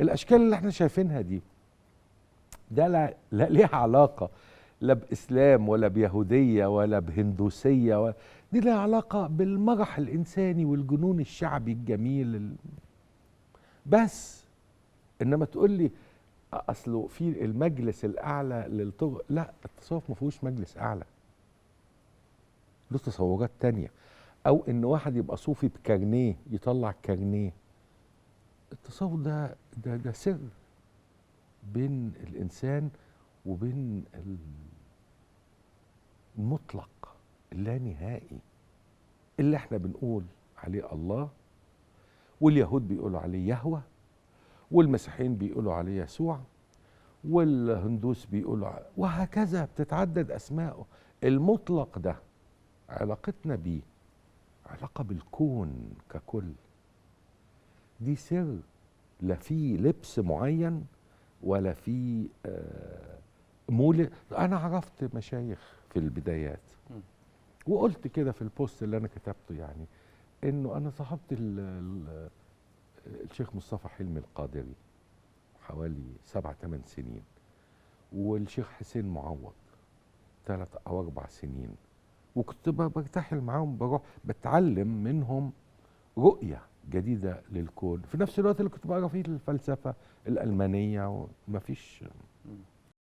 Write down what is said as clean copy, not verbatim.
الاشكال اللي احنا شايفينها دي ده لا ليها علاقه لا باسلام ولا بيهوديه ولا بهندوسيه دي ليها علاقه بالمرح الانساني والجنون الشعبي الجميل بس. انما تقول لي اصله في المجلس الاعلى للطرق، لا، التصوف ما فيهوش مجلس اعلى، له تصورات تانية. او ان واحد يبقى صوفي بكارنيه يطلع كارنيه. التصوف ده سر بين الانسان وبين المطلق اللانهائي اللي احنا بنقول عليه الله، واليهود بيقولوا عليه يهوه، والمسيحيين بيقولوا عليه يسوع، والهندوس بيقولوا وهكذا بتتعدد اسمائه. المطلق ده علاقتنا بيه علاقه بالكون ككل، دي سر، لا في لبس معين ولا في مولد. انا عرفت مشايخ في البدايات وقلت كده في البوست اللي انا كتبته، يعني انه انا صاحبت الشيخ مصطفى حلمي القادري حوالي 7-8 سنين، والشيخ حسين معوض 3 أو 4 سنين، وكنت برتحل معاهم، بروح بتعلم منهم رؤية جديدة للكون في نفس الوقت اللي كنت بقرا فيه الفلسفة الألمانية ومفيش